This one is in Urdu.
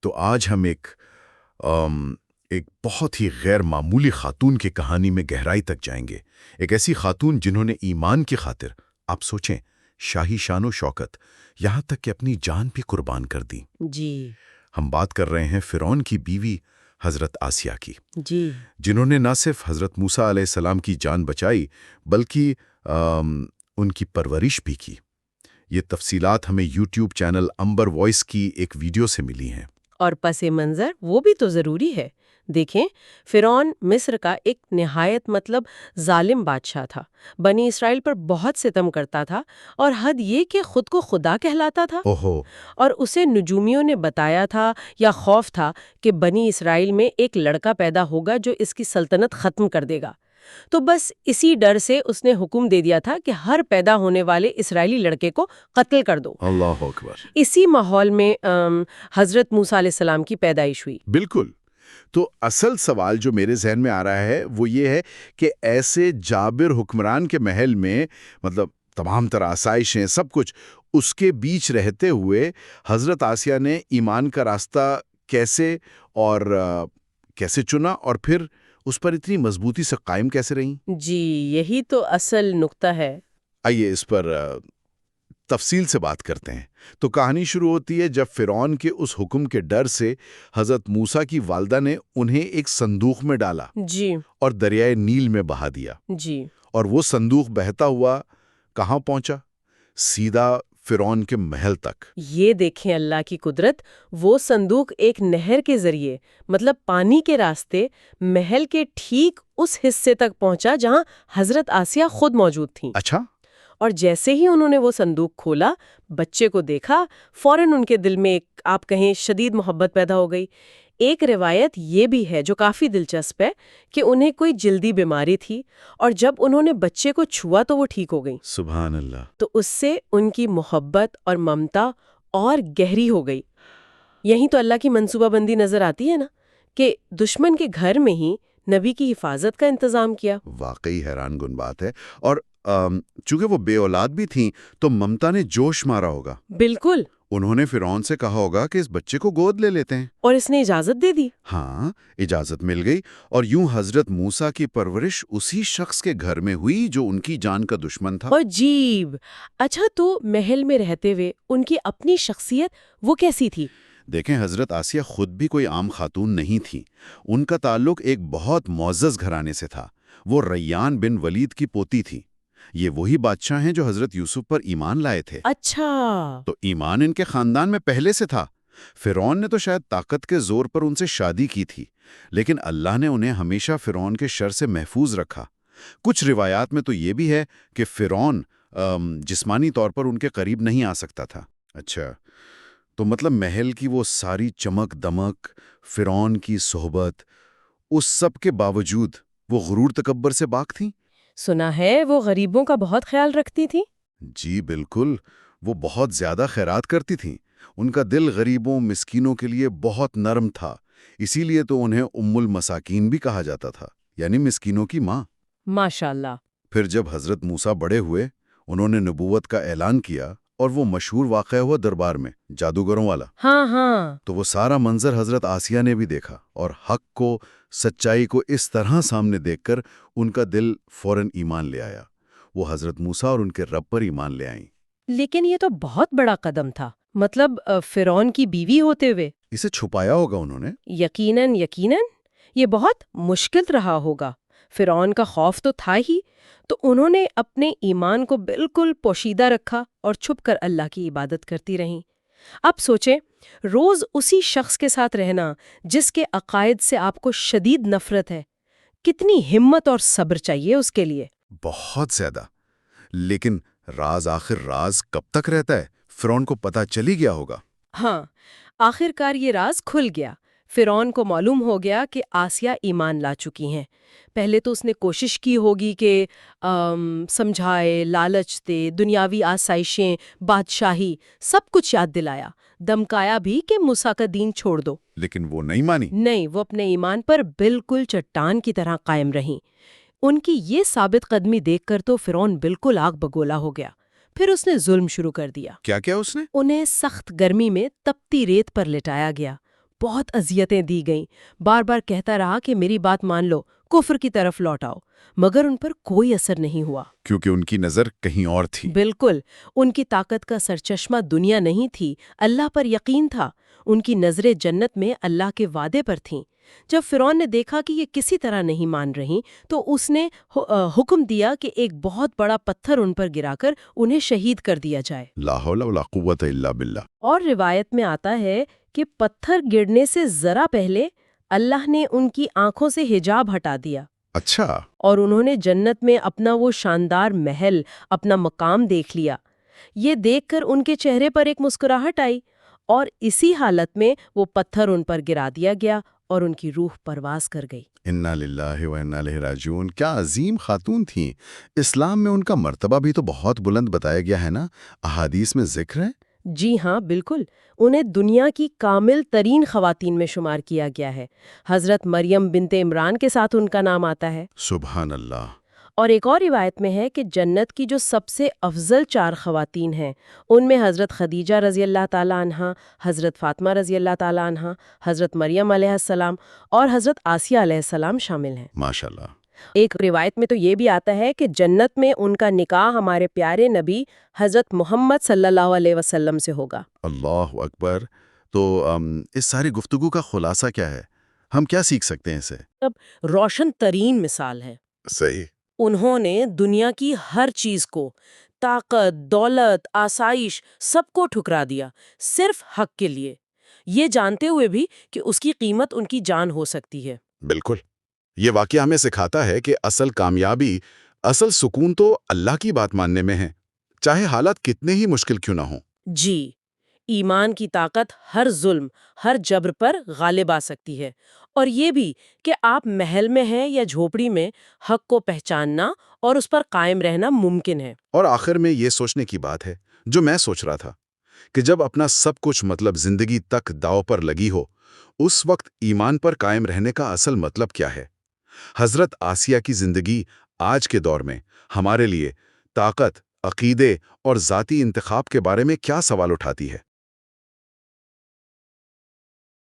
تو آج ہم ایک بہت ہی غیر معمولی خاتون کی کہانی میں گہرائی تک جائیں گے۔ ایک ایسی خاتون جنہوں نے ایمان کی خاطر، آپ سوچیں، شاہی شان و شوکت، یہاں تک کہ اپنی جان بھی قربان کر دی۔ جی ہم بات کر رہے ہیں فرعون کی بیوی حضرت آسیہ کی، جی جنہوں نے نہ صرف حضرت موسیٰ علیہ السلام کی جان بچائی بلکہ ان کی پرورش بھی کی۔ یہ تفصیلات ہمیں یوٹیوب چینل امبر وائس کی ایک ویڈیو سے ملی ہیں۔ اور پس منظر وہ بھی تو ضروری ہے۔ دیکھیں، فرعون مصر کا ایک نہایت ظالم بادشاہ تھا، بنی اسرائیل پر بہت ستم کرتا تھا، اور حد یہ کہ خود کو خدا کہلاتا تھا۔ اوہو، اور اسے نجومیوں نے بتایا تھا یا خوف تھا کہ بنی اسرائیل میں ایک لڑکا پیدا ہوگا جو اس کی سلطنت ختم کر دے گا۔ تو بس اسی ڈر سے اس نے حکم دے دیا تھا کہ ہر پیدا ہونے والے اسرائیلی لڑکے کو قتل کر دو۔ اللہ اکبر۔ اسی ماحول میں حضرت موسیٰ علیہ السلام کی پیدائش ہوئی۔ بالکل۔ تو اصل سوال جو میرے ذہن میں آ رہا ہے وہ یہ ہے کہ ایسے جابر حکمران کے محل میں تمام طرح آسائشیں، سب کچھ، اس کے بیچ رہتے ہوئے حضرت آسیہ نے ایمان کا راستہ کیسے چنا، اور پھر اس پر اتنی مضبوطی سے قائم کیسے رہیں؟ جی، یہی تو اصل نقطہ ہے۔ آئیے اس پر تفصیل سے بات کرتے ہیں۔ تو کہانی شروع ہوتی ہے جب فرعون کے اس حکم کے ڈر سے حضرت موسیٰ کی والدہ نے انہیں ایک صندوق میں ڈالا جی اور دریائے نیل میں بہا دیا۔ جی اور وہ صندوق بہتا ہوا کہاں پہنچا؟ سیدھا فرعون کے محل تک۔ یہ دیکھیں اللہ کی قدرت، وہ صندوق ایک نہر کے ذریعے، پانی کے راستے، محل کے ٹھیک اس حصے تک پہنچا جہاں حضرت آسیہ خود موجود تھیں۔ اچھا۔ اور جیسے ہی انہوں نے وہ صندوق کھولا، بچے کو دیکھا، فوراً ان کے دل میں آپ کہیں شدید محبت پیدا ہو گئی۔ ایک روایت یہ بھی ہے جو کافی دلچسپ ہے کہ انہیں کوئی جلدی بیماری تھی، اور جب انہوں نے بچے کو چھوا تو وہ ٹھیک ہو گئی۔ سبحان اللہ۔ تو اس سے ان کی محبت اور ممتا اور گہری ہو گئی۔ یہیں تو اللہ کی منصوبہ بندی نظر آتی ہے نا، کہ دشمن کے گھر میں ہی نبی کی حفاظت کا انتظام کیا۔ واقعی حیران کن بات ہے۔ اور چونکہ وہ بے اولاد بھی تھیں تو ممتا نے جوش مارا ہوگا۔ بالکل۔ انہوں نے فرعون سے کہا ہوگا کہ اس بچے کو گود لے لیتے ہیں، اور اس نے اجازت دے دی۔ ہاں، اجازت مل گئی، اور یوں حضرت موسیٰ کی پرورش اسی شخص کے گھر میں ہوئی جو ان کی جان کا دشمن تھا۔ عجیب۔ اچھا، تو محل میں رہتے ہوئے ان کی اپنی شخصیت وہ کیسی تھی؟ دیکھیں، حضرت آسیہ خود بھی کوئی عام خاتون نہیں تھی۔ ان کا تعلق ایک بہت معزز گھرانے سے تھا۔ وہ ریان بن ولید کی پوتی تھی۔ یہ وہی بادشاہ ہیں جو حضرت یوسف پر ایمان لائے تھے۔ اچھا۔ تو ایمان ان کے خاندان میں پہلے سے تھا۔ فرعون نے تو شاید طاقت کے زور پر ان سے شادی کی تھی، لیکن اللہ نے انہیں ہمیشہ فرعون کے شر سے محفوظ رکھا۔ کچھ روایات میں تو یہ بھی ہے کہ فرعون جسمانی طور پر ان کے قریب نہیں آ سکتا تھا۔ اچھا، تو محل کی وہ ساری چمک دمک، فرعون کی صحبت، اس سب کے باوجود وہ غرور تکبر سے پاک تھیں؟ سنا ہے وہ غریبوں کا بہت خیال رکھتی تھی۔ جی بالکل، وہ بہت زیادہ خیرات کرتی تھیں۔ ان کا دل غریبوں، مسکینوں کے لیے بہت نرم تھا، اسی لیے تو انہیں ام المساکین بھی کہا جاتا تھا، یعنی مسکینوں کی ماں۔ ماشاءاللہ۔ پھر جب حضرت موسیٰ بڑے ہوئے، انہوں نے نبوت کا اعلان کیا، اور وہ مشہور واقعہ ہوا دربار میں، جادوگروں والا۔ ہاں ہاں۔ تو وہ سارا منظر حضرت آسیہ نے بھی دیکھا، اور حق کو، سچائی کو اس طرح سامنے دیکھ کر ان کا دل فوراً ایمان لے آیا۔ وہ حضرت موسیٰ اور ان کے رب پر ایمان لے آئیں۔ لیکن یہ تو بہت بڑا قدم تھا، فرعون کی بیوی ہوتے ہوئے۔ اسے چھپایا ہوگا انہوں نے۔ یقیناً یقیناً، یہ بہت مشکل رہا ہوگا۔ فرعون کا خوف تو تھا ہی، تو انہوں نے اپنے ایمان کو بالکل پوشیدہ رکھا اور چھپ کر اللہ کی عبادت کرتی رہیں۔ اب سوچیں، روز اسی شخص کے ساتھ رہنا جس کے عقائد سے آپ کو شدید نفرت ہے، کتنی ہمت اور صبر چاہیے اس کے لیے۔ بہت زیادہ۔ لیکن آخر راز کب تک رہتا ہے؟ فرعون کو پتہ چلی گیا ہوگا۔ ہاں، آخر کار یہ راز کھل گیا۔ فرعون کو معلوم ہو گیا کہ آسیہ ایمان لا چکی ہیں۔ پہلے تو اس نے کوشش کی ہوگی کہ سمجھائے، لالچ دے، دنیاوی آسائشیں، بادشاہی، سب کچھ یاد دلایا، دمکایا بھی کہ موسیٰ کا دین چھوڑ دو۔ لیکن وہ نہیں مانی۔ نہیں، وہ اپنے ایمان پر بالکل چٹان کی طرح قائم رہیں۔ ان کی یہ ثابت قدمی دیکھ کر تو فرعون بالکل آگ بگولا ہو گیا۔ پھر اس نے ظلم شروع کر دیا۔ کیا اس نے؟ انہیں سخت گرمی میں تپتی ریت پر لٹایا گیا، بہت اذیتیں دی گئیں، بار بار کہتا رہا کہ میری بات مان لو، کفر کی طرف لوٹ آؤ، مگر ان پر کوئی اثر نہیں ہوا۔ کیونکہ ان کی نظر کہیں اور تھی۔ بالکل، ان کی طاقت کا سرچشمہ دنیا نہیں تھی، اللہ پر یقین تھا، ان کی نظریں جنت میں اللہ کے وعدے پر تھیں۔ جب فرعون نے دیکھا کہ یہ کسی طرح نہیں مان رہی تو اس نے حکم دیا کہ ایک بہت بڑا پتھر ان پر گرا کر انہیں شہید کر دیا جائے۔ لا حول ولا قوت الا باللہ۔ اور روایت میں آتا ہے کہ پتھر گرنے سے ذرا پہلے اللہ نے ان کی آنکھوں سے حجاب ہٹا دیا، اچھا۔ اور انہوں نے جنت میں اپنا وہ شاندار محل، اپنا مقام دیکھ لیا۔ یہ دیکھ کر ان کے چہرے پر ایک مسکراہٹ آئی، اور اسی حالت میں وہ پتھر ان پر گرا دیا گیا اور ان کی روح پرواز کر گئی۔ انا للہ و انا الیہ راجعون۔ کیا عظیم خاتون تھیں۔ اسلام میں ان کا مرتبہ بھی تو بہت بلند بتایا گیا ہے نا، احادیث میں ذکر ہے۔ جی ہاں، بالکل، انہیں دنیا کی کامل ترین خواتین میں شمار کیا گیا ہے۔ حضرت مریم بنت عمران کے ساتھ ان کا نام آتا ہے۔ سبحان اللہ۔ اور ایک اور روایت میں ہے کہ جنت کی جو سب سے افضل 4 خواتین ہیں، ان میں حضرت خدیجہ رضی اللہ تعالی عنہا، حضرت فاطمہ رضی اللہ تعالی عنہا، حضرت مریم علیہ السلام اور حضرت آسیہ علیہ السلام شامل ہیں۔ ماشاءاللہ۔ ایک روایت میں تو یہ بھی آتا ہے کہ جنت میں ان کا نکاح ہمارے پیارے نبی حضرت محمد صلی اللہ علیہ وسلم سے ہوگا۔ اللہ اکبر۔ تو اس ساری گفتگو کا خلاصہ کیا ہے؟ ہم کیا سیکھ سکتے ہیں اسے؟ اب روشن ترین مثال ہے۔ صحیح۔ انہوں نے دنیا کی ہر چیز کو، طاقت، دولت، آسائش، سب کو ٹھکرا دیا، صرف حق کے لیے، یہ جانتے ہوئے بھی کہ اس کی قیمت ان کی جان ہو سکتی ہے۔ بالکل۔ یہ واقعہ ہمیں سکھاتا ہے کہ اصل کامیابی، اصل سکون تو اللہ کی بات ماننے میں ہے، چاہے حالات کتنے ہی مشکل کیوں نہ ہوں۔ جی، ایمان کی طاقت ہر ظلم، ہر جبر پر غالب آ سکتی ہے، اور یہ بھی کہ آپ محل میں ہیں یا جھوپڑی میں، حق کو پہچاننا اور اس پر قائم رہنا ممکن ہے۔ اور آخر میں یہ سوچنے کی بات ہے جو میں سوچ رہا تھا، کہ جب اپنا سب کچھ مطلب زندگی تک داؤ پر لگی ہو، اس وقت ایمان پر قائم رہنے کا اصل مطلب کیا ہے؟ حضرت آسیہ کی زندگی آج کے دور میں ہمارے لیے طاقت، عقیدے اور ذاتی انتخاب کے بارے میں کیا سوال اٹھاتی ہے؟